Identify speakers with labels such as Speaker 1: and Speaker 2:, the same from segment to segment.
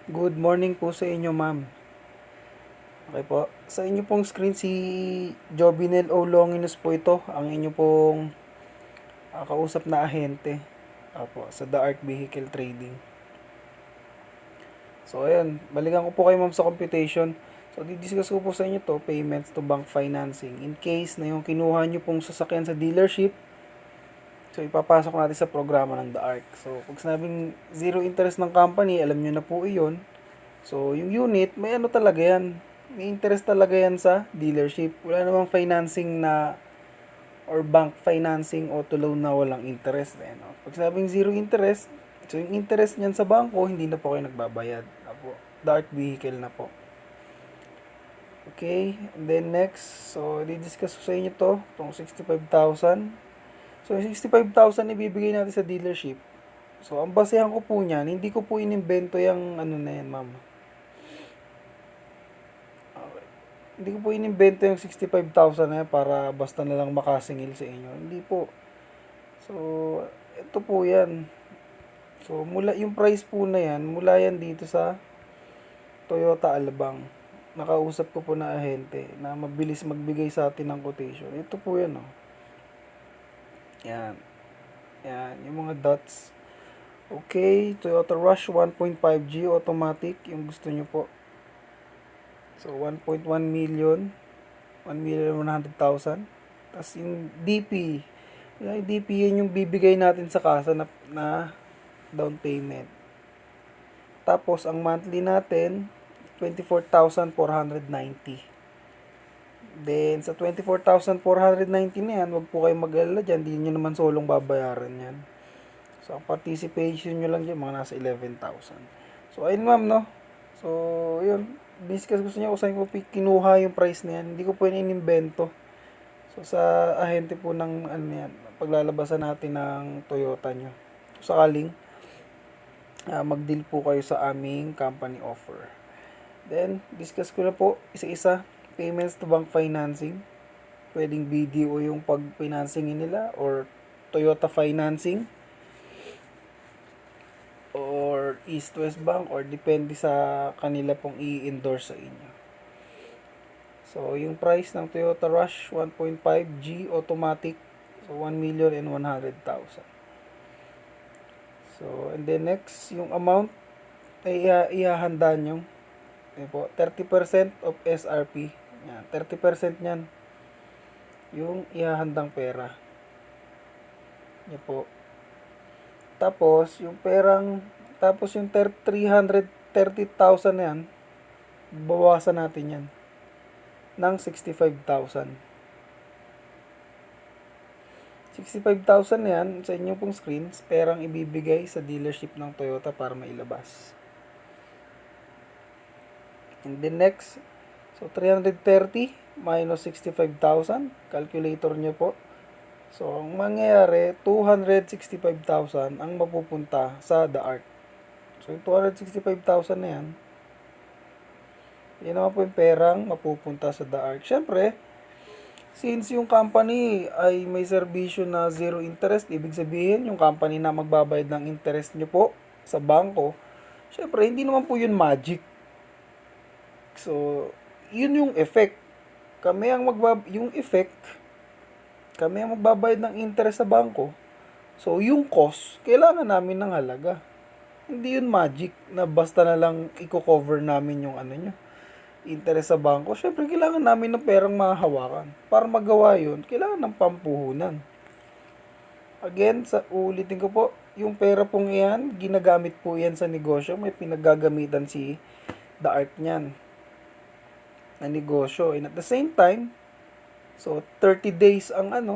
Speaker 1: Good morning po sa inyo, ma'am. Okay po. Sa inyo pong screen, si Jovinel O. Longinus po ito, ang inyo pong kausap na ahente. Opo, sa The Art Vehicle Trading. So, ayan. Balikan ko po kayo, ma'am, sa computation. So, didiscuss ko po sa inyo to, payments to bank financing. In case na yung kinuha nyo pong sasakyan sa dealership, so, ipapasok natin sa programa ng The Arc. So, pag sinabing zero interest ng company, alam nyo na po iyon. So, yung unit, may ano talaga yan. May interest talaga yan sa dealership. Wala namang financing na or bank financing auto loan na walang interest. Eh, no? Pag sinabing zero interest, so yung interest niyan sa bangko, hindi na po kayo nagbabayad. Apo, dark vehicle na po. Okay, and then next, so di-discuss ko sa inyo to, itong 65,000. So yung 65,000 ibibigay natin sa dealership. So ang basehan ko po niyan, hindi ko po inimbento yung ano na yan, ma'am. Hindi ko po inimbento yung 65,000 na yan para basta na lang makasingil sa inyo. Hindi po. So, ito po yan. So, mula yung price po na yan, mula yan dito sa Toyota Alabang. Nakausap ko po na ahente na mabilis magbigay sa atin ng quotation. Ito po yan, oh. Yan. Yan, yung mga dots. Okay, Toyota Rush 1.5G automatic, yung gusto nyo po. So, 1.1 million, 1,100,000. Tapos yung DP, yung DP yun yung bibigay natin sa kasa na down payment. Tapos, ang monthly natin, 24,490. Then, sa 24,490 na yan, wag po kayo mag-alala dyan. Hindi nyo naman solong babayaran yan. So, ang participation nyo lang dyan, mga nasa 11,000. So, ayun ma'am, no? So, yun. Discuss gusto niya kung saan ko kinuha yung price na yan. Hindi ko po yun inimbento. So, sa ahente po ng, ano yan, paglalabasan natin ng Toyota nyo. So, sakaling, mag-deal po kayo sa aming company offer. Then, discuss ko na po isa-isa. Payments to bank financing. Pwedeng BDO yung pag-financingin nila or Toyota financing or East West Bank or depende sa kanila pong i-endorse sa inyo. So, yung price ng Toyota Rush 1.5G automatic, so 1,100,000. So, and then next, yung amount ay ihahanda nyo. Yan po, 30% of SRP. Yan, 30% niyan yung ihahandang pera. Yan po. Tapos, yung 330,000 na yan, bawasan natin yan ng 65,000. 65,000 na yan sa inyong pong screens, perang ibibigay sa dealership ng Toyota para mailabas. And then next, so 330 minus 65,000, calculator nyo po. So, ang mangyayari, 265,000 ang mapupunta sa The Art. So, yung 265,000 na yan, yun naman po yung perang mapupunta sa The Art. Siyempre, since yung company ay may serbisyo na zero interest, ibig sabihin yung company na magbabayad ng interest nyo po sa bangko, siyempre, hindi naman po yun magic. So, yun yung effect. Yung effect, kami ang magbabayad ng interest sa bangko. So, yung cost, kailangan namin ng halaga. Hindi yun magic na basta na lang i-cover namin yung ano nyo, interest sa bangko. Syempre, kailangan namin ng perang mahahawakan. Para magawa yun, kailangan ng pampuhunan. Again, ulitin ko po, yung pera pong iyan, ginagamit po yan sa negosyo. May pinaggagamitan si The Art niyan na negosyo. And at the same time, so 30 days ang ang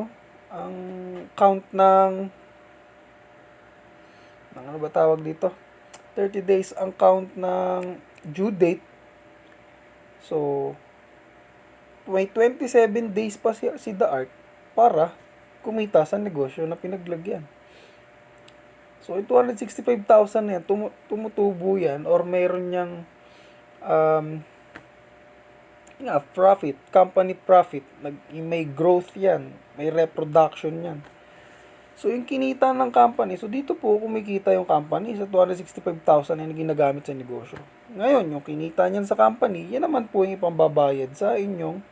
Speaker 1: count ng ano ba tawag dito? 30 days ang count ng due date. So, may 27 days pa si The Art para kumita sa negosyo na pinaglagyan. So, yung 265,000 na yan, tumutubo yan or mayroon niyang profit, company profit, may growth yan, may reproduction yan. So, yung kinita ng company, so dito po kumikita yung company sa 265,000 na ginagamit sa negosyo. Ngayon, yung kinita niyan sa company, yan naman po yung ipambabayad sa inyong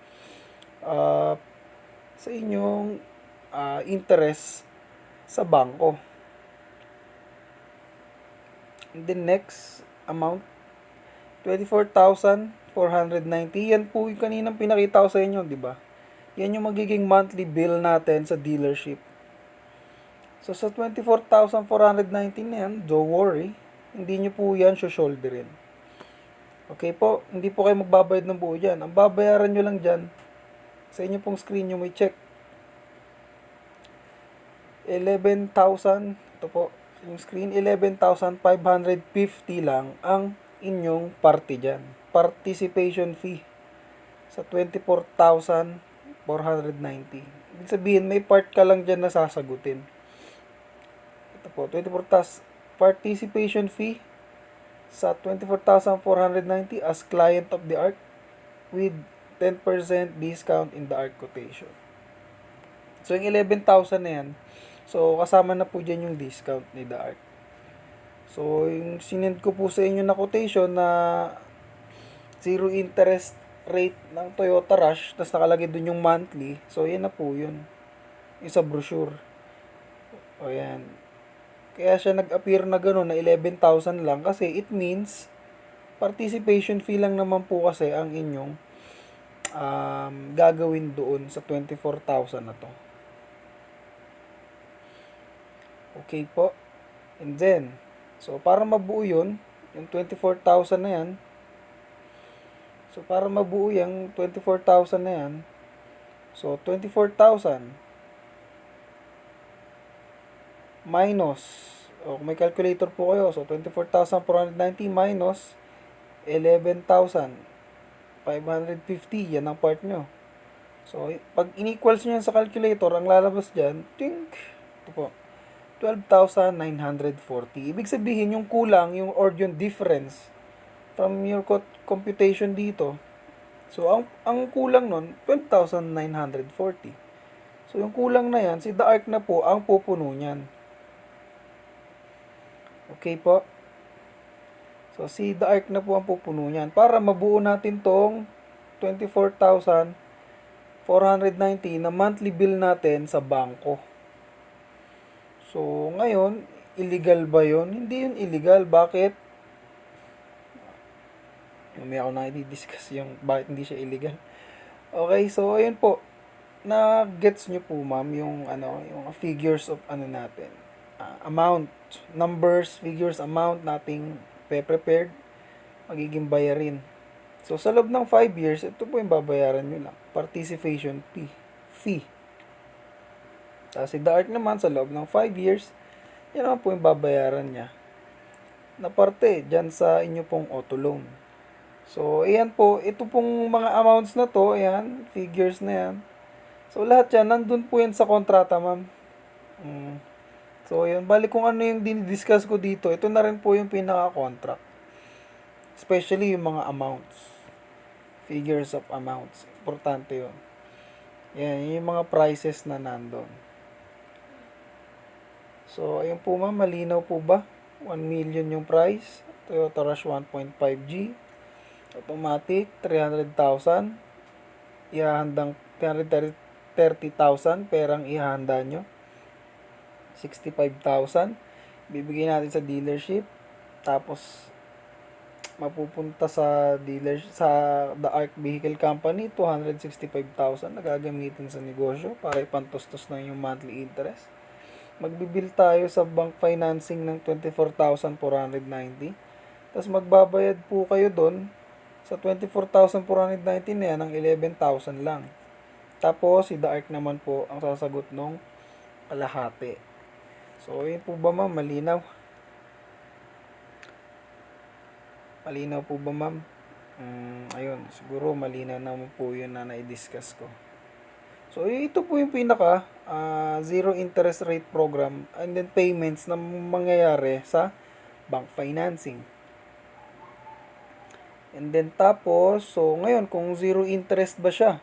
Speaker 1: ah, interest sa bangko. And the next amount, 24,490. Yan po yung kaninang pinakita ko sa inyo, di ba? Yan yung magiging monthly bill natin sa dealership. So, sa 24,419 na yan, don't worry, hindi nyo po yan shoulderin. Okay po, hindi po kayo magbabayad ng buo dyan. Ang babayaran nyo lang dyan, sa inyo pong screen nyo may check. 11,000, ito po, yung screen, 11,550 lang ang inyong party dyan. Participation fee sa 24,490. Ibig sabihin, may part ka lang dyan na sasagutin. Ito po, 24,000 participation fee sa 24,490 as client of the ARC with 10% discount in the ARC quotation. So, yung 11,000 na yan, so, kasama na po dyan yung discount ni the ARC. So, yung sinend ko po sa inyo na quotation na zero interest rate ng Toyota Rush, tapos nakalagay dun yung monthly, so, yan na po yun. Yung sa brochure. O, yan. Kaya siya nag-appear na gano'n na 11,000 lang kasi it means participation fee lang naman po kasi ang inyong gagawin doon sa 24,000 na to. Okay po. And then, so para mabuo yun, yung 24,000 na yan, so para mabuo yung 24,000 na yan, so 24,000 minus, kung may calculator po kayo, so 24,490 minus 11,550, yan ang part nyo. So, pag inequals nyo yan sa calculator, ang lalabas dyan, tink, ito po, 12,940. Ibig sabihin, yung kulang, yung or yung difference from your computation dito, so, ang kulang nun, 12,940. So, yung kulang na yan, si the ARC na po ang pupuno niyan. Okay po? So, si the ARC na po ang pupuno niyan. Para mabuo natin tong 24,490 na monthly bill natin sa bangko. So, ngayon, illegal ba yun? Hindi yun illegal. Bakit? May ako na i-discuss yung bakit hindi siya illegal. Okay, so, ayun po. Na-gets nyo po, ma'am, yung figures of natin. Amount, numbers, figures, amount nating prepared, magiging bayarin. So, sa loob ng 5 years, ito po yung babayaran nyo lang. Participation fee. Tapos si the ARC naman, sa loob ng 5 years, yan naman po yung babayaran niya. Na parte, dyan sa inyo pong auto loan. So, ayan po, ito pong mga amounts na to, ayan, figures na yan. So, lahat yan, nandun po yan sa kontrata, ma'am. So, yun. Bali kung ano yung dinidiscuss ko dito, ito na rin po yung pinaka-contract. Especially yung mga amounts. Figures of amounts. Importante yun. Yan, yung mga prices na nandun. So, ayun po ma'am, malinaw po ba? 1 million yung price. Toyota Rush 1.5G. Automatic, 300,000. Ihahandang 330,000 perang ihahanda nyo. 65,000 bibigyan natin sa dealership, tapos mapupunta sa sa the ARC Vehicle Company, 265,000 na gagamitin sa negosyo para ipantustos na yung monthly interest. Magbibil tayo sa bank financing ng 24,490, tapos magbabayad po kayo doon sa 24,490 na yan ng 11,000 lang. Tapos si the ARC naman po ang sasagot nung kalahati. So, yun po ba ma'am? Malinaw? Malinaw po ba ma'am? Ayun, siguro malinaw naman po yun na na-discuss ko. So, ito po yung pinaka zero interest rate program and then payments na mangyayari sa bank financing. And then tapos, so ngayon, kung zero interest ba siya,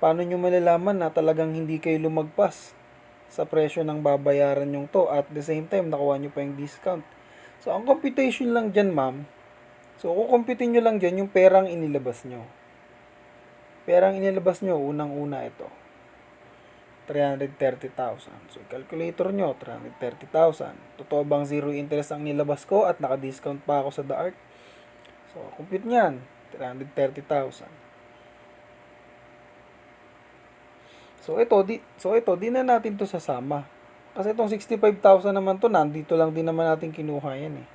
Speaker 1: paano nyo malalaman na talagang hindi kayo lumagpas sa presyo ng babayaran yung to at the same time nakuha nyo pa yung discount? So, ang computation lang dyan ma'am, So, kukumpitin nyo lang dyan yung perang inilabas nyo. Perang inilabas nyo, unang-una ito. 330,000. So, calculator nyo, 330,000. Totoo bang zero interest ang nilabas ko at naka-discount pa ako sa The Art? So, compute nyan, 330,000. So, ito, di na natin to sasama. Kasi itong 65,000 naman to, nandito lang din naman natin kinuha yan eh.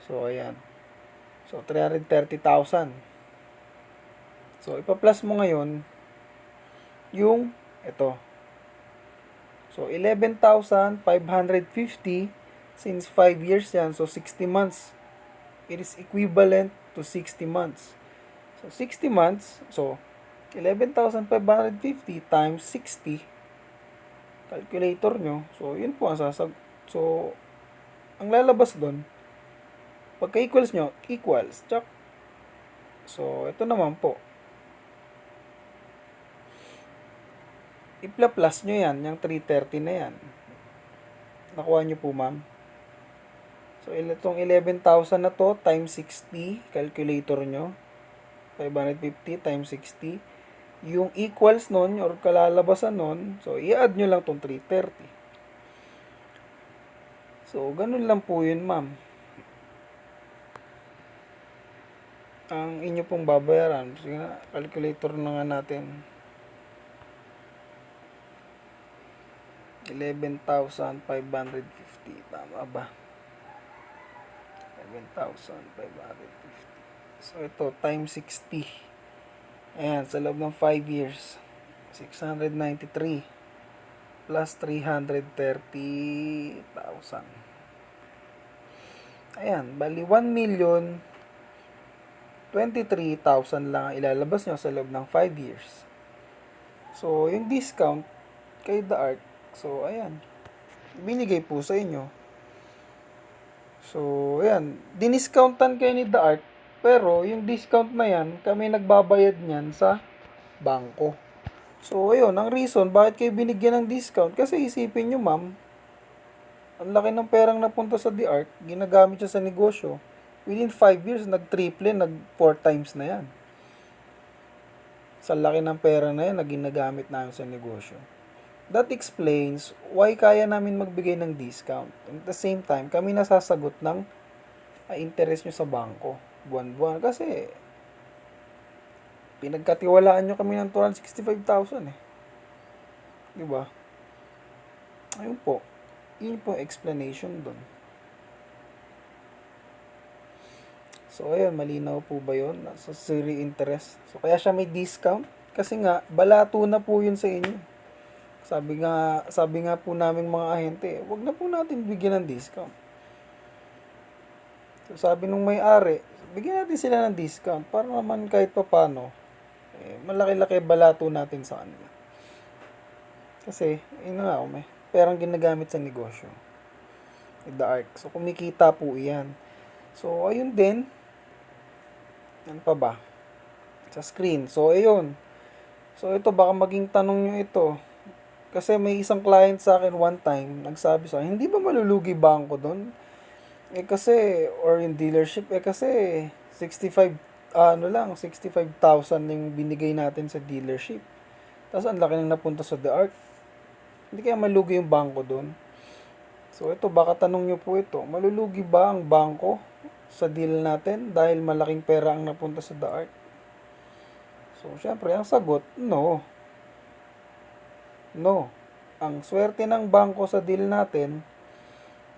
Speaker 1: So, ayan. So, 330,000. So, ipa-plus mo ngayon yung ito. So, 11,550 since 5 years yan. So, 60 months. It is equivalent to 60 months. So, 60 months. So, 11,550 times 60. Calculator nyo. So, yun po ang sasag. So, ang lalabas doon, pagka-equals nyo, equals. Check. So, ito naman po. I-plus nyo yan, yung 330 na yan. Nakuha nyo po, ma'am. So, itong 11,000 na to, times 60, calculator nyo. 550 times 60. Yung equals nun, or kalalabasan nun, so, i-add nyo lang tong 330. So, ganun lang po yun, ma'am. Ang inyo pong babayaran. Sige na, calculator na nga natin. 11,550. Tama ba? 11,550. So, ito, times 60. Ayan, sa loob ng 5 years. 693 plus 330,000. Ayan, bali 1,023,000 lang ang ilalabas nyo sa loob ng 5 years. So, yung discount kay The Art, so, ayan, binigay po sa inyo. So, ayan, diniscountan kayo ni The Art, pero yung discount na yan, kami nagbabayad niyan sa bangko. So, ayun, ang reason bakit kayo binigyan ng discount, kasi isipin nyo, ma'am, ang laki ng perang napunta sa The Art, ginagamit siya sa negosyo. Within 5 years, nag-triple, nag-4 times na yan. Sa laki ng pera na yan na ginagamit namin sa negosyo. That explains why kaya namin magbigay ng discount. At the same time, kami nasasagot ng interest nyo sa bangko. Buwan-buwan. Kasi, pinagkatiwalaan nyo kami ng 265,000 eh. Diba? Ayun po. Yun po explanation dun. So, ayun, malinaw po ba yun? Sa zero interest. So, kaya siya may discount. Kasi nga, balato na po yun sa inyo. Sabi nga po namin mga ahente, wag na po natin bigyan ng discount. So, sabi nung may-ari, bigyan natin sila ng discount para naman kahit papano, malaki-laki balato natin sa kanila. Kasi, yun nga, may perang ginagamit sa negosyo. The Art. So, kumikita po yan. So, ayun din. Ano pa ba? Sa screen. So, ayun. So, ito, baka maging tanong nyo ito. Kasi may isang client sa akin one time, nagsabi sa akin, hindi ba malulugi bangko doon? Kasi, or in dealership, kasi 65,000 yung binigay natin sa dealership. Tapos, ang laki nang napunta sa The Art. Hindi kaya malugi yung bangko doon? So, ito, baka tanong nyo po ito, malulugi ba ang bangko sa deal natin dahil malaking pera ang napunta sa The Art? So, syempre, ang sagot, no. No. Ang swerte ng bangko sa deal natin,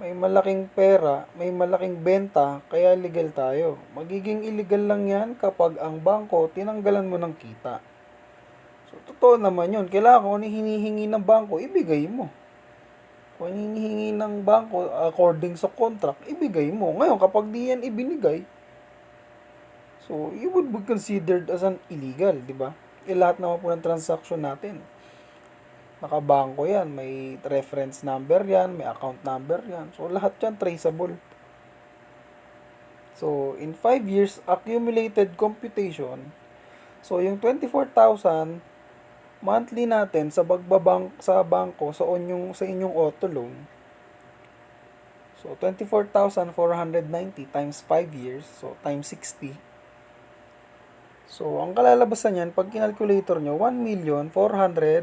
Speaker 1: may malaking pera, may malaking benta, kaya legal tayo. Magiging illegal lang yan kapag ang bangko tinanggalan mo ng kita. So, totoo naman yun. Kailangan kung hinihingi ng bangko, ibigay mo. Kung hinihingi ng bangko according sa contract, ibigay mo. Ngayon, kapag di yan ibinigay, so, you would be considered as an illegal, di ba? Lahat naman po ng transaction natin, nakabangko yan, may reference number yan, may account number yan. So, lahat yan traceable. So, in 5 years, accumulated computation, so, yung 24,000 monthly natin sa bangko sa inyong auto loan. So, 24,490 times 5 years. So, times 60. So, ang kalalabasan niyan, pag kinalculator nyo, 1,400,000.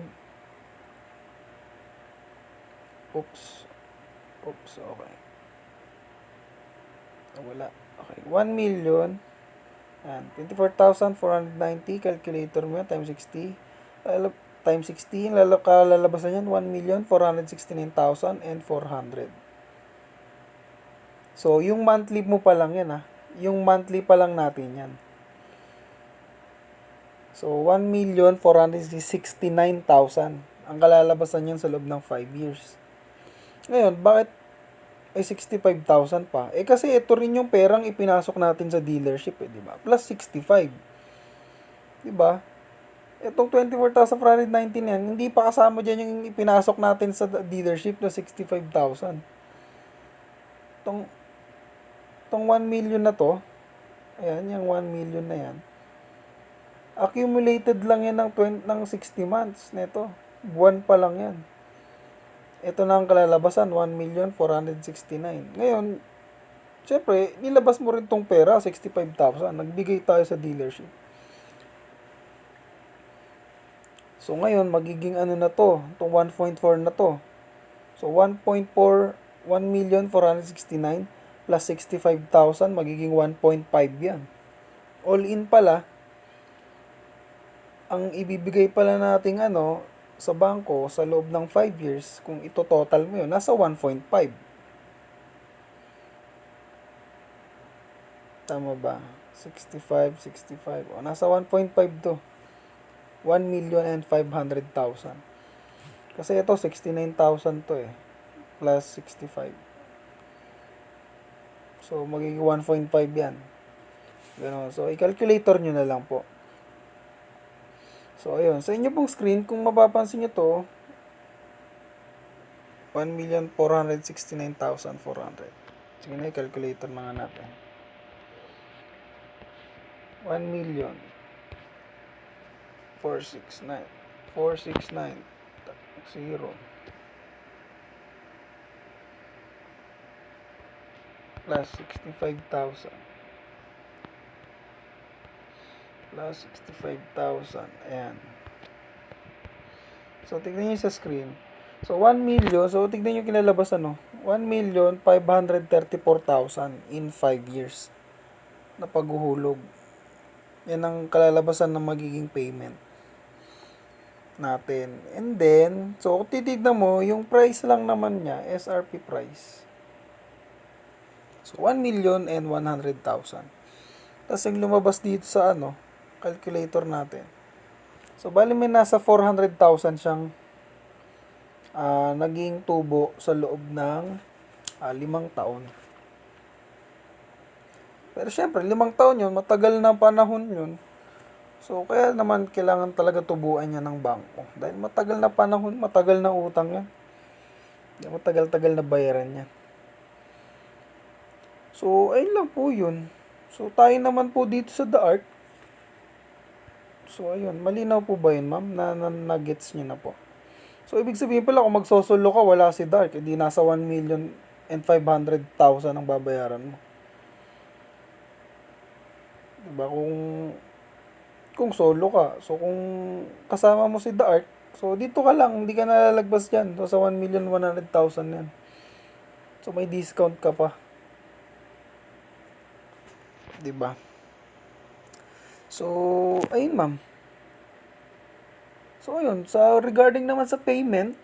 Speaker 1: Oops, okay. Wala. Okay, 1,000,000. And 24,490, calculator mo yan, times 60. Times 60, kalalabasan yan, 1,469,400. So, yung monthly mo pa lang yan, yung monthly pa lang natin yan. So, 1,469,000 ang kalalabasan yan sa loob ng 5 years. Ngayon, bakit ay 65,000 pa? Kasi ito rin yung perang ipinasok natin sa dealership, di ba? Plus 65. Di ba? Itong 24,419 yan, hindi pa kasama dyan yung ipinasok natin sa dealership na 65,000. Itong 1 million na to, ayan, yung 1 million na yan, accumulated lang yan ng 60 months neto. Buwan pa lang yan. Ito na ang kalalabasan, 1,469,000. Ngayon, syempre, nilabas mo rin tong pera, 65,000. Nagbigay tayo sa dealership. So, ngayon, magiging ano na to, itong 1.4 na to. So, 1,469,000 plus 65,000, magiging 1.5 yan. All in pala, ang ibibigay pala nating sa bangko sa loob ng 5 years, kung ito total mo yun, nasa 1.5. Tama ba? 65. O, nasa 1.5 to. 1,500,000. Kasi ito, 69,000 to plus 65. So, magiging 1.5 yan. Ganun. So, i-calculator nyo na lang po. So, ayun. Sa inyo pong screen, kung mapapansin nyo to, 1,469,400. Sige na, i-calculator na nga natin. 1,469,469 0 plus 65,000 ayan. So, tignan nyo sa screen. So, 1 million. So, tignan nyo kinalabas 1,534,000 in 5 years na paghuhulog. Yan ang kalalabasan ng magiging payment natin. And then, so, kung titignan mo, yung price lang naman niya, SRP price. So, 1,100,000. Tapos, yung lumabas dito sa calculator natin. So, bali may nasa 400,000 siyang naging tubo sa loob ng 5 taon. Pero syempre, 5 taon yun, matagal na panahon yun. So, kaya naman kailangan talaga tubuan niya ng bangko. Dahil matagal na panahon, matagal na utang yan. Matagal-tagal na bayaran niya. So, ayun lang po yun. So, tayo naman po dito sa The Art. So, ayun. Malinaw po ba yun, ma'am? Na-gets nyo na po. So, ibig sabihin pala, kung magsosolo ka, wala si Dark. Hindi nasa 1,500,000 ang babayaran mo. Diba? Kung solo ka. So, kung kasama mo si Dark, so, dito ka lang. Hindi ka nalalagpas dyan. So, sa 1,100,000 yan. So, may discount ka pa. Diba? So, ayun ma'am. So, ayun. Regarding naman sa payment,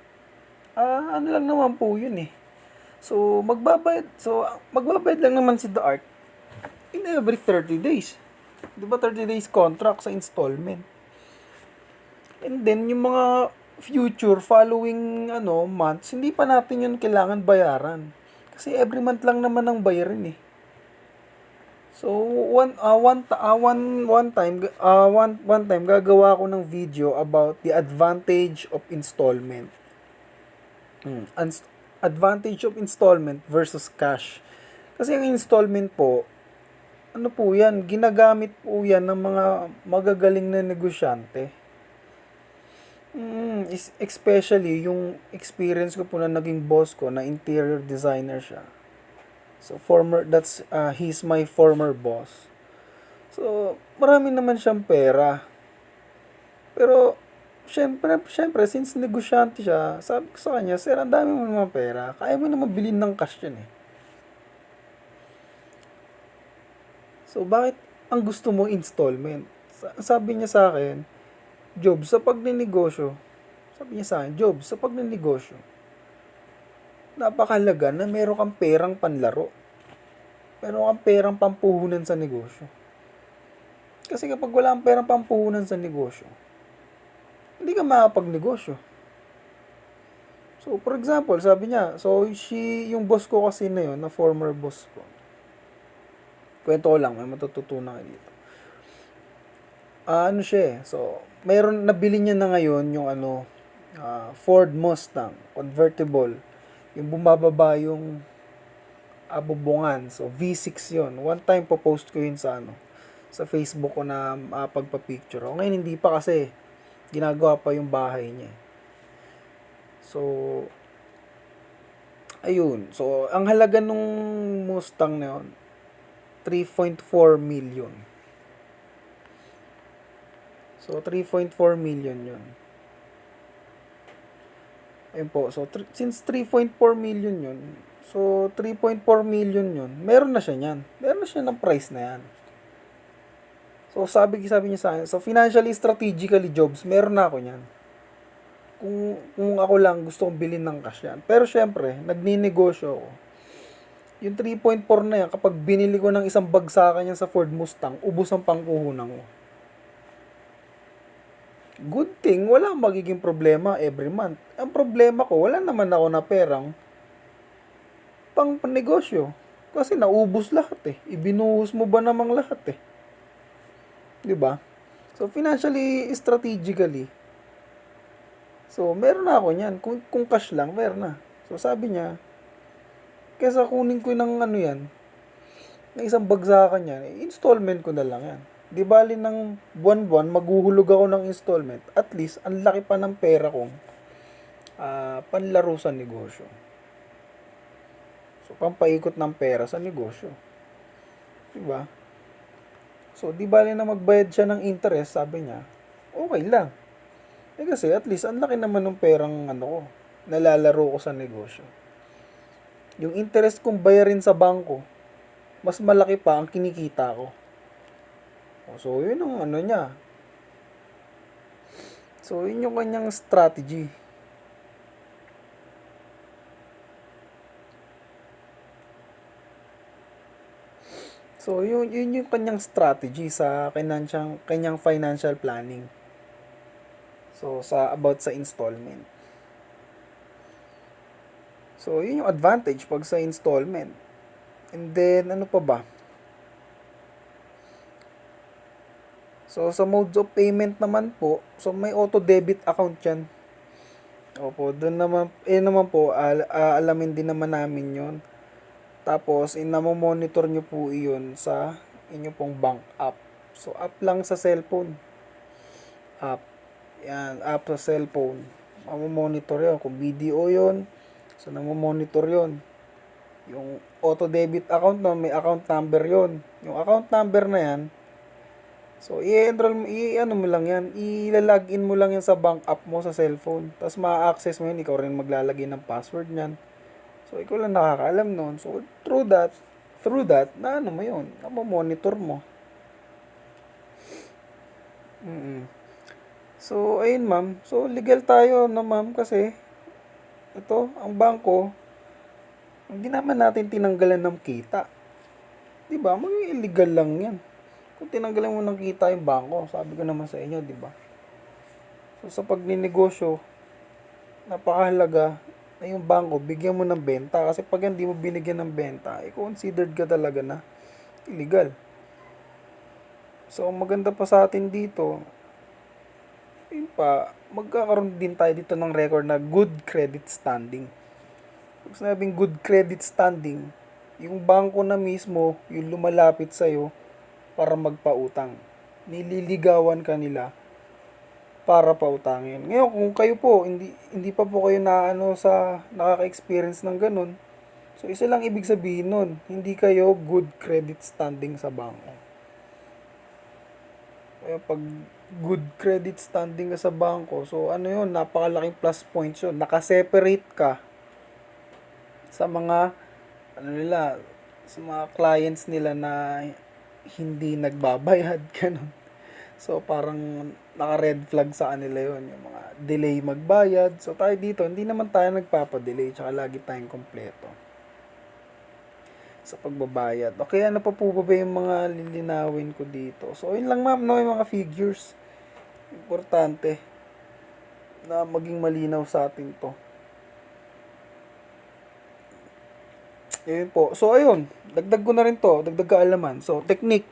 Speaker 1: ano lang naman po yun So, magbabayad lang naman si The Art in every 30 days. Diba 30 days contract sa installment. And then, yung mga future following months, hindi pa natin yun kailangan bayaran. Kasi every month lang naman ang bayarin So, one time gagawa ko ng video about the advantage of installment. Advantage of installment versus cash. Kasi ang installment po, yan, ginagamit po yan ng mga magagaling na negosyante. Especially yung experience ko po na naging boss ko na interior designer siya. So, he's my former boss. So, marami naman siyang pera. Pero, syempre, since negosyante siya, sabi ko sa kanya, sir, ang dami mo naman pera. Kaya mo naman bilhin ng cash yan eh. So, bakit ang gusto mo installment? Sabi niya sa akin, Job, sa pagninegosyo, sabi niya sa akin, Job, sa pagninegosyo, napakalaga na meron kang perang panlaro. Meron kang perang pampuhunan sa negosyo. Kasi kapag wala kang perang pampuhunan sa negosyo, hindi ka makapagnegosyo. So, for example, sabi niya, yung boss ko kasi na yun, na former boss ko. Kwento ko lang, may matututunan ka dito. Ano siya eh, so, nabili niya na ngayon yung Ford Mustang, convertible. Yung bumababa yung bubungan. So, V6 yon. One time, post ko yun sa Facebook ko na pagpa-picture. O, ngayon, hindi pa kasi. Ginagawa pa yung bahay niya. So, ayun. So, ang halaga nung Mustang na yun, 3.4 million. So, 3.4 million yun. Ayun po. So, since 3.4 million yun, so, 3.4 million yun, meron na siya niyan. Meron na siya ng price na yan. So, sabi niya sa akin, so, financially, strategically, Jobs, meron na ako niyan. Kung ako lang gusto kong bilhin ng cash yan. Pero, syempre, nagninegosyo ako. Yung 3.4 na yan, kapag binili ko ng isang bagsakan yan sa Ford Mustang, ubos ang pangkuhunan ko. Good thing, wala magiging problema every month. Ang problema ko, wala naman ako na perang pang negosyo. Kasi naubos lahat eh. Ibinuhos mo ba namang lahat eh. 'Di ba? So, financially, strategically. So, meron na ako niyan. Kung cash lang, meron na. So, sabi niya, kesa kunin ko ng yan, na isang bagsakan yan, installment ko na lang yan. Di bali ng buwan-buwan, maghuhulog ako ng installment. At least, ang laki pa ng pera kong panlaro sa negosyo. So, pampaikot ng pera sa negosyo. Di ba? So, di bali na magbayad siya ng interest, sabi niya, okay lang. Kasi at least, ang laki naman ng perang ko, nalalaro ko sa negosyo. Yung interest kong bayarin sa bangko, mas malaki pa ang kinikita ko. So, yun ang niya. So, yun yung kanyang strategy. So, yun yung kanyang strategy sa kanyang financial planning. So, about sa installment. So, yun yung advantage pag sa installment. And then, ano pa ba? So, sa modes of payment naman po, so may auto-debit account yan. Opo, doon naman po, alamin din naman namin yon. Tapos, namomonitor nyo po iyon sa inyo pong bank app. So, app lang sa cellphone. App. Yan, app sa cellphone. Mamomonitor yun. Kung video yon, so namomonitor yon. Yung auto-debit account na, may account number yon. Yung account number na yan, so, i-enroll mo, mo lang yan, ilalagin mo lang yan sa bank app mo sa cellphone. Tapos, ma-access mo yun, ikaw rin maglalagay ng password niyan. So, ikaw lang nakakaalam nun. So, through that, mo yun, monitor mo. So, ayun ma'am. So, legal tayo na ma'am kasi, ito, ang bangko, hindi naman natin tinanggalan ng kita. Diba? Maging illegal lang yan. Kung tinanggalan mo ng kita yung bangko, sabi ko naman sa inyo, di ba? So, sa pagninegosyo, napakahalaga na yung bangko, bigyan mo ng benta. Kasi pag hindi mo binigyan ng benta, considered ka talaga na illegal. So, maganda pa sa atin dito, yun pa, magkakaroon din tayo dito ng record na good credit standing. Pag sinabing good credit standing, yung bangko na mismo, yung lumalapit sa'yo, para magpautang. Nililigawan ka nila para pautangin. Ngayon, kung kayo po, hindi pa po kayo nakaka-experience ng ganun, So, isa lang ibig sabihin nun, hindi kayo good credit standing sa bangko. Kaya pag good credit standing ka sa bangko, so ano yun, napakalaking plus points yun. Nakaseparate ka sa mga, ano nila, sa mga clients nila na hindi nagbabayad, ganun. So, parang naka-red flag sa kanila yun, yung mga delay magbayad. So, tayo dito, hindi naman tayo nagpapadelay, tsaka lagi tayong kompleto sa pagbabayad. Okay, ano pa po ba yung mga lilinawin ko dito? So, yun lang ma'am, no, yung mga figures. Importante na maging malinaw sa atin to. Ayun po. So, ayun. Dagdag ko na rin to. Dagdag kaalaman. So, technique.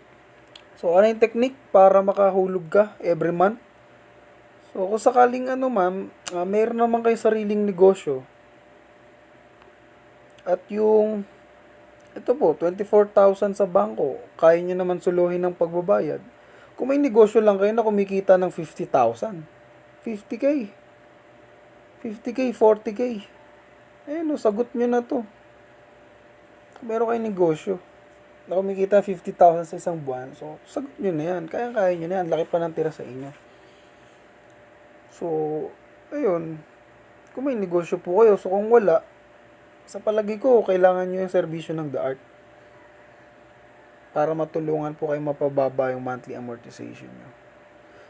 Speaker 1: So, ano yung technique para makahulog ka every month? So, kung sakaling ano ma'am, mayroon naman kayo sariling negosyo. At yung, ito po, 24,000 sa bangko, kaya nyo naman suluhin ng pagbabayad. Kung may negosyo lang kayo na kumikita ng 50,000, 50K, 50K, 40K, ayun o, sagot nyo na to. Kung meron kayong negosyo, na kumikita 50,000 sa isang buwan, so sagot nyo na yan. Kaya nyo na yan. Laki pa ng tira sa inyo. So, ayun. Kung may negosyo po kayo, so kung wala, sa palagi ko, kailangan nyo yung serbisyo ng The Art para matulungan po kayo mapababa yung monthly amortization nyo.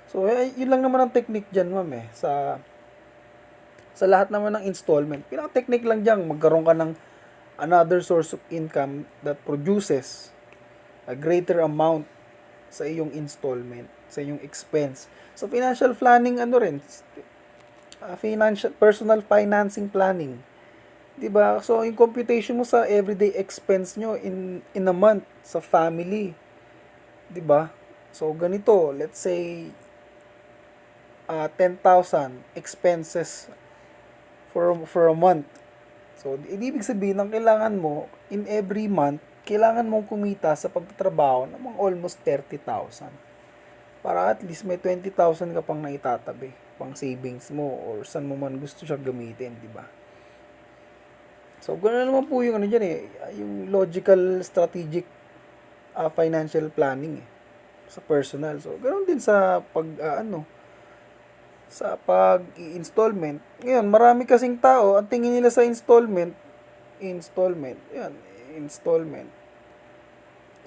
Speaker 1: So, yun lang naman ang technique dyan, ma'am eh. Sa lahat naman ng installment. Pinaka-technique lang dyan, magkaroon ka ng another source of income that produces a greater amount sa iyong installment, sa iyong expense. So, financial planning, ano rin, personal financing planning. 'Di ba? So, yung computation mo sa everyday expense nyo in a month sa family. 'Di ba? So, ganito, let's say 10,000 expenses for a month. So, ibig sabihin ng kailangan mo in every month, kailangan mong kumita sa pagtatrabaho ng mga almost 30,000. Para at least may 20,000 ka pang naitatabi, pang savings mo or saan mo man gusto siya gamitin, 'di ba? So, gano'n naman po yung ano dyan eh, yung logical, strategic financial planning eh, sa personal. So, gano'n din sa sa pag-installment. Ngayon, marami kasing tao, ang tingin nila sa installment, yan, installment.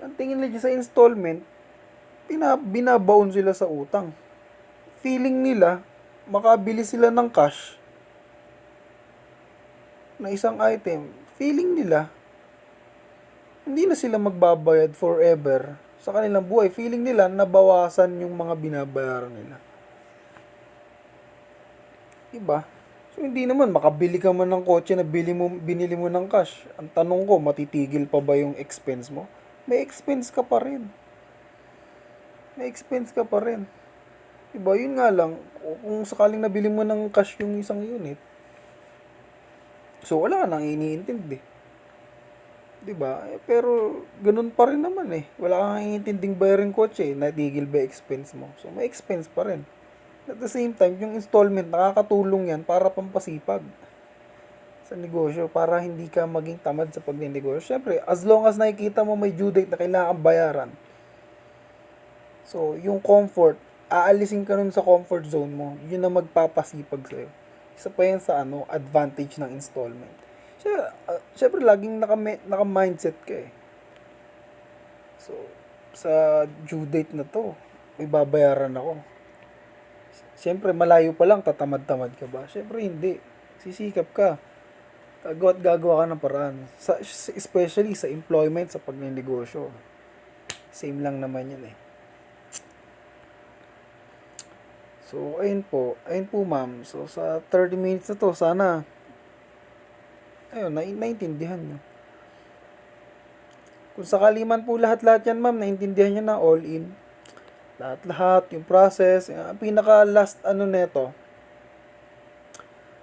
Speaker 1: Ang tingin nila sa installment, binabaon sila sa utang. Feeling nila, makabili sila ng cash na isang item. Feeling nila, hindi na sila magbabayad forever sa kanilang buhay. Feeling nila, nabawasan yung mga binabayaran nila. Diba? So, hindi naman, makabili ka man ng kotse na binili mo ng cash. Ang tanong ko, matitigil pa ba yung expense mo? May expense ka pa rin. May expense ka pa rin. Diba? Yun nga lang, kung sakaling nabili mo ng cash yung isang unit, so wala ka nang iniintindi. Diba? Pero, ganun pa rin naman eh. Wala kang iniintinding bayarin kotse, natigil ba expense mo? So, may expense pa rin. At the same time, yung installment, nakakatulong yan para pampasipag sa negosyo, para hindi ka maging tamad sa pagnenegosyo. Siyempre, as long as nakikita mo may due date na kailangan bayaran, so, yung comfort, aalisin ka nun sa comfort zone mo, yun na magpapasipag sa'yo. Isa pa yan sa advantage ng installment. Siyempre, laging naka-mindset ka eh. So, sa due date na to, may babayaran ako. Siyempre, malayo pa lang, tatamad-tamad ka ba? Siyempre, hindi. Sisikap ka. Gagawa ka ng paraan. Especially sa employment, sa pagnenegosyo. Same lang naman yun eh. So, ayun po. Ayun po, ma'am. So, sa 30 minutes na to, sana, ayun, naintindihan nyo. Kung sakali man po lahat-lahat yan, ma'am, naintindihan nyo na all in. Lahat-lahat, yung process. Ang pinaka-last neto,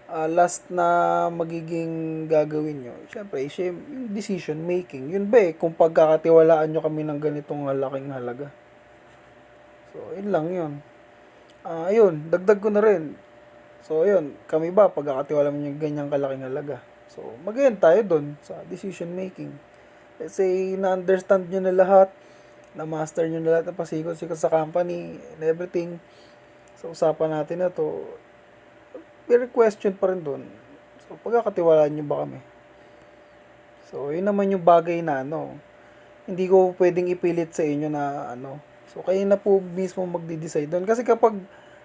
Speaker 1: last na magiging gagawin nyo, syempre, yung decision making. Yun ba eh, kung pagkakatiwalaan nyo kami ng ganitong laking halaga. So, yun lang yun. Ayun, dagdag ko na rin. So, ayun, kami ba, pagkakatiwala mo yung ganyang kalaking halaga? So, magayon tayo dun sa decision making. Let's say, na-understand nyo na lahat, na-master nyo na lahat ng pasikot-sikot sa company and everything. Sa usapan natin na to, may question pa rin dun. So, pagkakatiwalaan nyo ba kami? So, yun naman yung bagay na hindi ko pwedeng ipilit sa inyo na So, kayo na po mismo magde-decide doon. Kasi kapag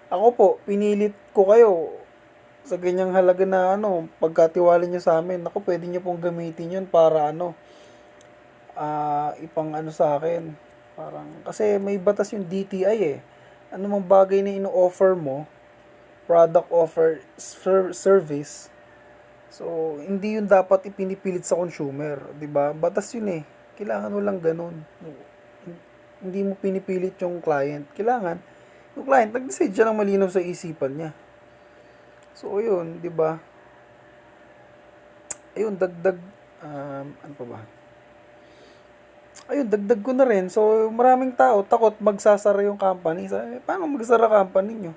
Speaker 1: ako po, pinilit ko kayo sa ganyang halaga na pagkatiwala nyo sa amin, ako pwede nyo pong gamitin yun para ipang sa akin. Parang, kasi may batas yung DTI eh. Ano mang bagay na ino-offer mo, product offer, service, so, hindi yun dapat ipinipilit sa consumer, 'di ba? Batas yun eh. Kailangan mo lang ganun. Hindi mo pinipilit yung client. Kailangan yung client nag-decide siya ng malinaw sa isipan niya. So, yun, 'di ba? Ayun, dagdag ano pa ba? Ayun, dagdag ko na rin. So, maraming tao takot magsasara yung company. Paano magsara company nyo?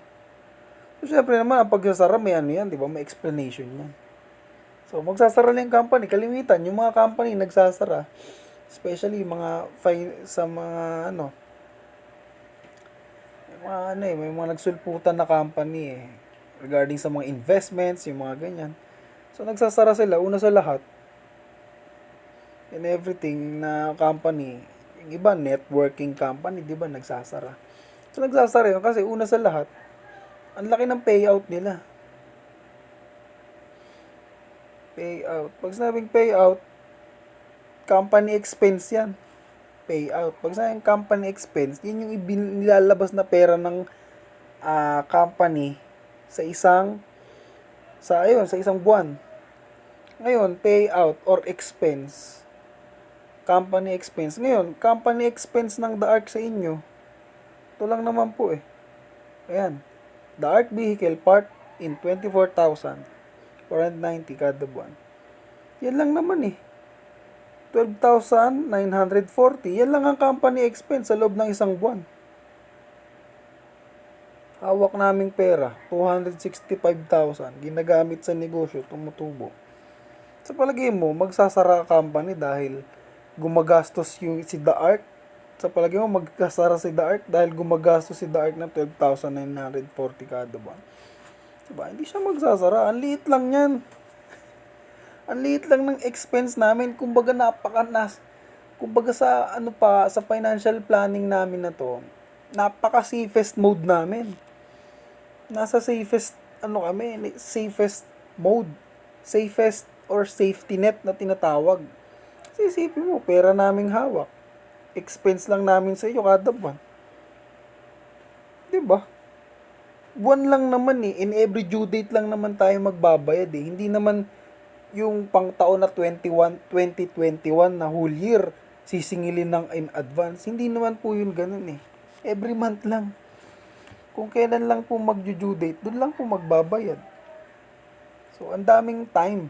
Speaker 1: So, syempre naman, ang pagsasara may yan, 'di ba? May explanation yan. So, magsasara lang yung company. Kalimitan, yung mga company nagsasara. Especially, sa mga, may mga nagsulputan na company eh. Regarding sa mga investments, yung mga ganyan. So, nagsasara sila. Una sa lahat, and everything na company. Yung iba, networking company, di ba, nagsasara. So, nagsasara yun kasi una sa lahat, ang laki ng payout nila. Payout. Pag sinabing payout, company expense yan. Payout. Pag sinabing company expense, yun yung nilalabas na pera ng company sa isang buwan. Ngayon, payout or expense. Company expense. Ngayon, company expense ng The Ark sa inyo, ito lang naman po eh. Ayan. The Ark vehicle part in 24,490 kada buwan. Yan lang naman eh. 12,940. Yan lang ang company expense sa loob ng isang buwan. Hawak naming pera, 265,000. Ginagamit sa negosyo, tumutubo. Sa palagay mo, magsasara company dahil gumagastos si The Ark? Sa palagay mo, magkasara si The Ark dahil gumagastos si The Ark ng 12,940 kada buwan? Diba? Hindi siya magsasara. Ang liit lang yan. Ang liit lang ng expense namin. Kumbaga sa financial planning namin na to, napaka-safest mode namin. Nasa safest mode. Safest or safety net na tinatawag. Kasi isipin mo, pera naming hawak. Expense lang namin sa iyo kada buwan. Diba? Buwan lang naman eh. In every due date lang naman tayo magbabayad eh. Hindi naman yung pang taon na 2021 na whole year sisingilin ng in advance. Hindi naman po yun ganun eh. Every month lang. Kung kailan lang po mag-due date, doon lang po magbabayad. So, ang daming time.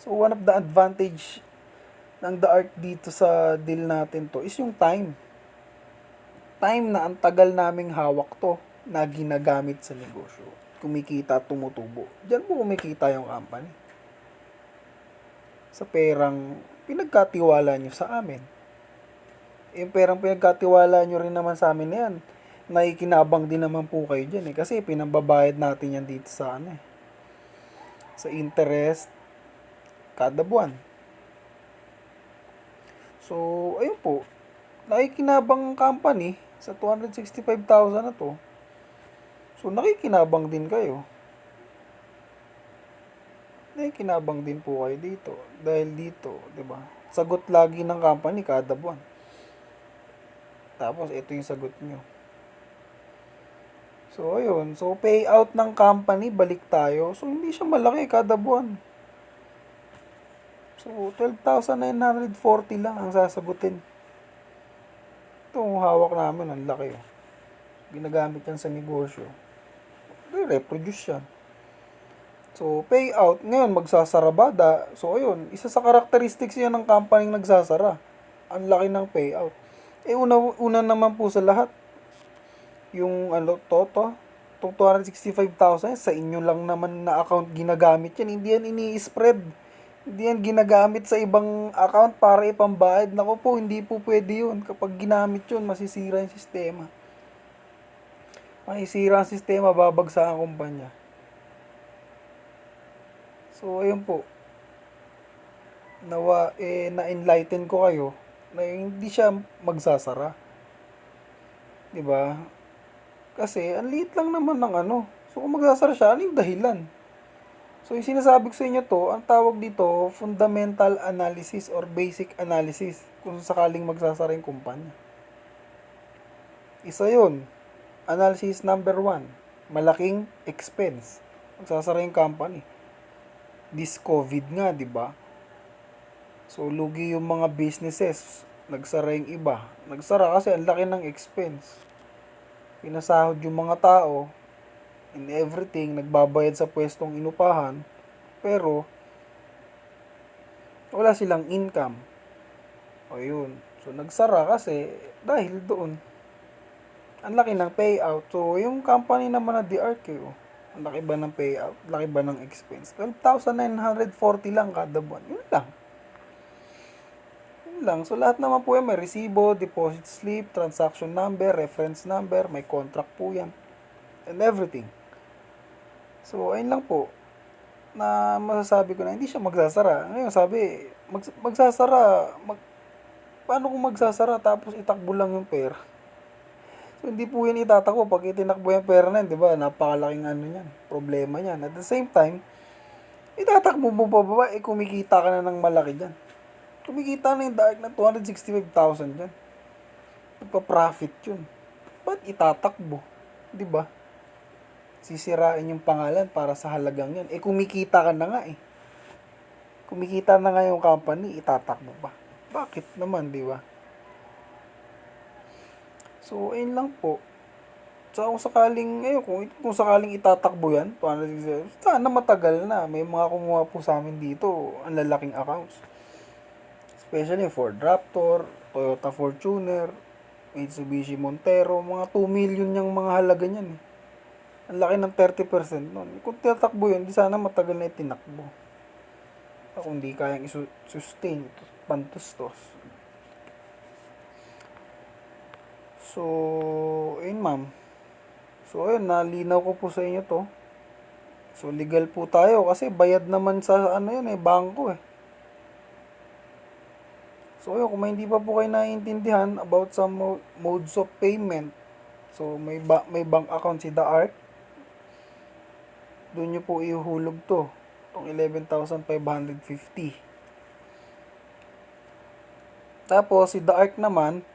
Speaker 1: So, one of the advantage ng The Ark dito sa deal natin to is yung time. Time na ang tagal naming hawak to na ginagamit sa negosyo. Kumikita, tumutubo. Diyan po kumikita yung company. Sa perang pinagkatiwala nyo sa amin. Yung perang pinagkatiwala nyo rin naman sa amin na yan, nakikinabang din naman po kayo dyan eh. Kasi pinambabayad natin yan dito sa sa interest kada buwan. So, ayun po. Nakikinabang ang company sa 265,000 na to. So, nakikinabang din kayo. Nakikinabang din po kayo dito. Dahil dito, di ba? Sagot lagi ng company kada buwan. Tapos, ito yung sagot nyo. So, ayun. So, payout ng company, balik tayo. So, hindi siya malaki kada buwan. So, 12,940 lang ang sasagutin. Itong hawak namin, ang laki. Ginagamit yan sa negosyo. Reproduce yan. So, payout. Ngayon, magsasara ba? So, ayun. Isa sa characteristics yan ng company nagsasara. Ang laki ng payout. Una naman po sa lahat. Yung itong 265,000 sa inyo lang naman na account ginagamit yan. Hindi yan ini-spread. Hindi yan ginagamit sa ibang account para ipambayad. Naku po, hindi po pwede yun. Kapag ginamit yun, masisira yung sistema. Masisira ang sistema, babagsak ang kumpanya. So, ayun po. Nawa, na-enlighten ko kayo na hindi siya magsasara. 'Di ba? Kasi, ang liit lang naman ng ano. So, kung magsasara siya, ano yung dahilan? So, yung sinasabi ko sa inyo to, ang tawag dito, fundamental analysis or basic analysis kung sakaling magsasara yung kumpanya. Isa yun. Analysis number 1. Malaking expense. Magsasara yung company. This COVID nga, di ba? So, lugi yung mga businesses. Nagsara yung iba. Nagsara kasi ang laki ng expense. Pinasahod yung mga tao and everything, nagbabayad sa pwestong inupahan, pero wala silang income. O yun. So, nagsara kasi dahil doon. Ang laki ng payout. So, yung company naman na DRK, ang laki ba ng payout? Laki ba ng expense? 12,940 lang kada buwan. Yun lang. Yun lang. So, lahat naman po yan. May resibo, deposit slip, transaction number, reference number, may contract po yan. And everything. So, ayun lang po na masasabi ko na hindi siya magsasara. Ngayon, sabi, magsasara. Paano kung magsasara tapos itakbo lang yung pera? So, hindi po yan itatakbo. Pag itinakbo yung pera na yun, di ba? Napakalaking ano yan. Problema yan. At the same time, itatakbo mo pa ba? Kumikita ka na ng malaki dyan. Kumikita na yung dark na 265,000 dyan. Nagpa-profit yun. Ba't itatakbo? Di ba? Sisirain yung pangalan para sa halagang yan. Kumikita ka na nga eh. Kumikita na nga yung company, itatakbo pa. Bakit naman, di ba? So, ayun lang po. So, kung sakaling, kung sakaling itatakbo yan, 267, sana matagal na. May mga kumuha po sa amin dito, ang lalaking accounts. Especially Ford Raptor, Toyota Fortuner, Mitsubishi Montero, mga 2 million yung mga halaga niyan eh. Ang laki ng 30% nun. Kung tinatakbo yun, di sana matagal na itinakbo. Kung di kayang sustain, pantustos. So, ayun ma'am. So, ayun, nalinaw ko po sa inyo to. So, legal po tayo kasi bayad naman sa ano yun bangko eh. So, ayun, kung may hindi pa po kayo naiintindihan about sa modes of payment, so, may bank account si The Ark. Doon nyo po ihulog to. Itong 11,550. Tapos, si The Ark naman,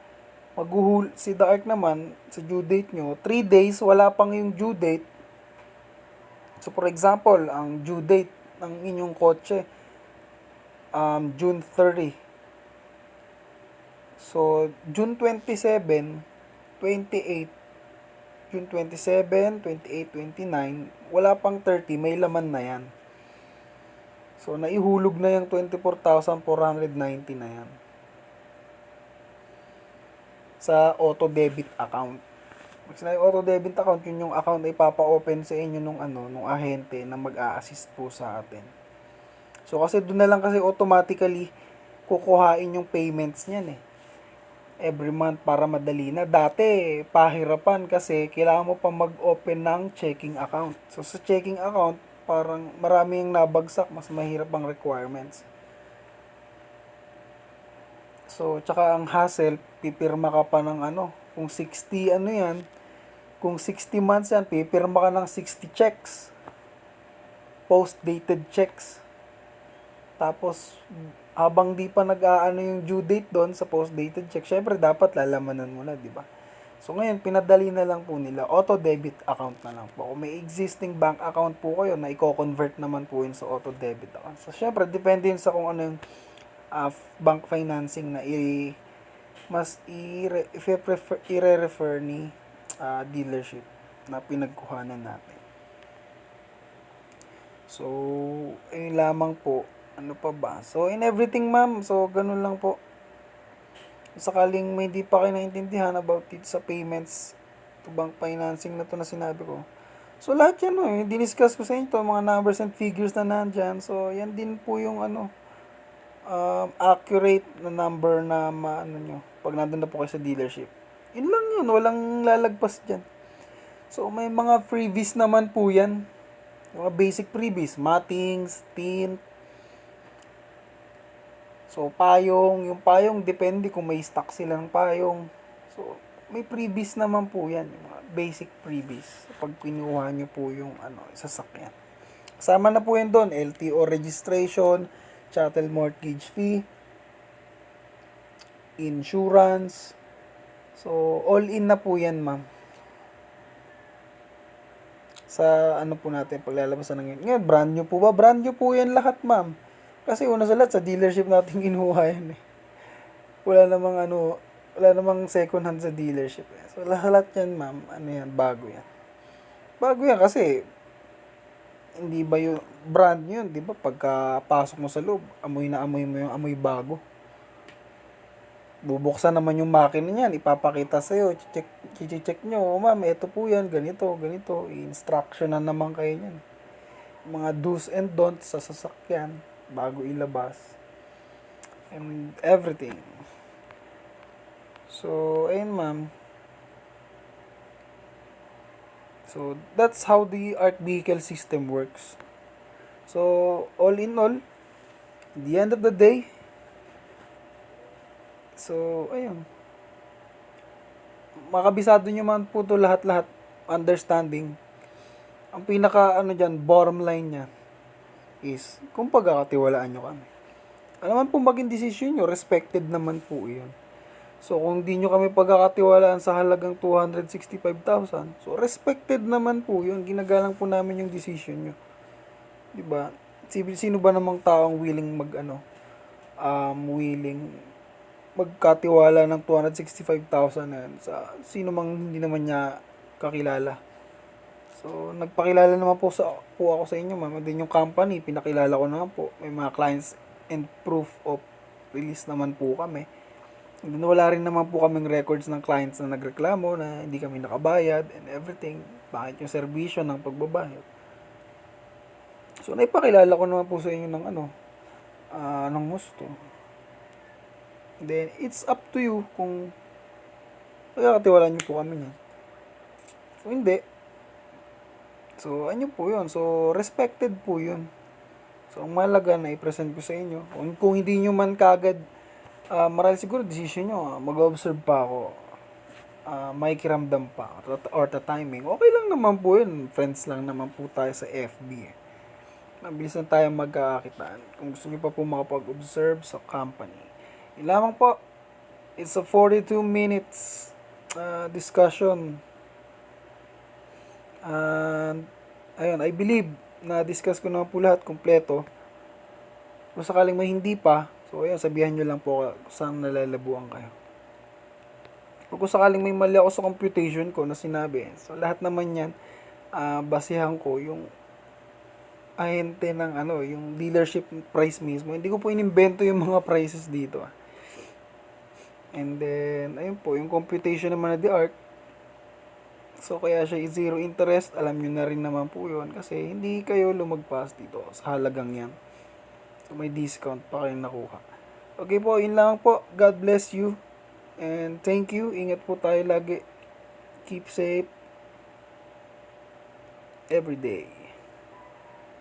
Speaker 1: sa due date nyo, 3 days, wala pang yung due date. So, for example, ang due date ng inyong kotse, June 30. So, June 27, 28, June 27, 28, 29, wala pang 30, may laman na yan. So, naihulog na yung 24,490 na yan sa auto-debit account. Pag sinabi auto-debit account, yun yung account na ipapa-open sa inyo nung ahente na mag-a-assist po sa atin. So, kasi doon na lang kasi automatically kukuhain yung payments niyan eh. Every month para madali na. Dati, pahirapan kasi kailangan mo pa mag-open ng checking account. So, sa checking account, parang marami yung nabagsak, mas mahirap ang requirements. So, tsaka ang hassle, pipirma ka pa ng kung 60 kung 60 months yan, pipirma ka ng 60 checks. Post-dated checks. Tapos, habang di pa yung due date doon sa post-dated check, syempre dapat lalamanan mo na, di ba? So, ngayon, pinadali na lang po nila, auto-debit account na lang po. Kung may existing bank account po kayo, na i-convert naman po yun sa auto-debit account. So, syempre, depende yun sa kung ano yung bank financing na i-refer ni dealership na pinagkuhanan natin. So, ayun lamang po. Ano pa ba? So, in everything ma'am, so ganun lang po. Sakaling may hindi pa kayo naintindihan about it sa payments to bank financing na to na sinabi ko. So, lahat yan diniscuss ko sa inyo, mga numbers and figures na nandyan. So, yan din po yung accurate na number na maano nyo pag nandun na po kayo sa dealership. Yun lang yun, walang lalagpas dyan. So, may mga freebies naman po yan. Yung mga basic freebies, mattings, tint. So, payong. Yung payong, depende kung may stock silang payong. So, may freebies naman po yan. Yung mga basic freebies. Pag kinuha nyo po yung sasakyan. Kasama na po yan doon. LTO registration, chattel mortgage fee, insurance. So, all in na po yan, ma'am. Sa ano po natin, paglalabasan ng yun. Ngayon, brand new po ba? Brand new po yan lahat, ma'am. Kasi una sa lahat, sa dealership natin kinuha yan eh. Wala namang second hand sa dealership eh. So, lahat yan, ma'am, bago yan. Bago yan kasi, hindi ba yung brand yun, di ba? Pagkapasok mo sa loob, amoy na amoy mo yung amoy bago. Bubuksan naman yung makina niyan, ipapakita sa'yo, check nyo, oh, ma'am, ito po yan, ganito, i-instruction na naman kayo niyan. Mga do's and don'ts sa sasakyan, bago ilabas, and everything. So, ayun, ma'am. So, that's how the ARC vehicle system works. So, all in all, at the end of the day, so, ayun. Makabisado nyo man po to lahat-lahat, understanding. Ang pinaka, bottom line niya is, kung pagkakatiwalaan nyo kami. Ano man po maging decision nyo, respected naman po yun. So, kung di nyo kami pagkakatiwalaan sa halagang 265,000, so, respected naman po yun. Ginagalang po namin yung decision nyo. Diba? Sino ba namang taong willing willing magkatiwala ng 265,000 na yan sa sino mang hindi naman niya kakilala. So, nagpakilala naman po ako sa inyo, ma'am. Din yung company, pinakilala ko naman po. May mga clients and proof of release naman po kami. And wala rin naman po kaming records ng clients na nagreklamo na hindi kami nakabayad and everything. Bakit yung serbisyo ng pagbabayad. So, naipakilala ko naman po sa inyo ng ng gusto. Then, it's up to you kung pagkakatiwalaan nyo po kami niya. So, hindi. So, ano po yun? So, respected po yun. So, ang mahalaga na i-present ko sa inyo. Kung hindi nyo man kagad, marahil siguro decision nyo, mag-observe pa ako, may kiramdam pa, or the timing. Okay lang naman po yun. Friends lang naman po tayo sa FB. Mabilis na tayo magkakakitaan. Kung gusto nyo pa po makapag-observe sa company. Yun lamang po. It's a 42 minutes discussion. And, ayun, I believe na discuss ko naman po lahat, kompleto. Kung sakaling may hindi pa, so ayun, sabihan nyo lang po kung saan nalalabuan kayo. Kung sakaling may mali ako sa computation ko na sinabi, so lahat naman yan, basihan ko yung ahente ng yung dealership price mismo. Hindi ko po inimbento yung mga prices dito. And then, ayun po, yung computation naman na the ARC, so kaya siya zero interest, alam nyo na rin naman po yun, kasi hindi kayo lumagpas dito sa halagang yan. So may discount pa kayong nakuha. Okay po, yun lang po. God bless you. And thank you. Ingat po tayo lagi. Keep safe every day.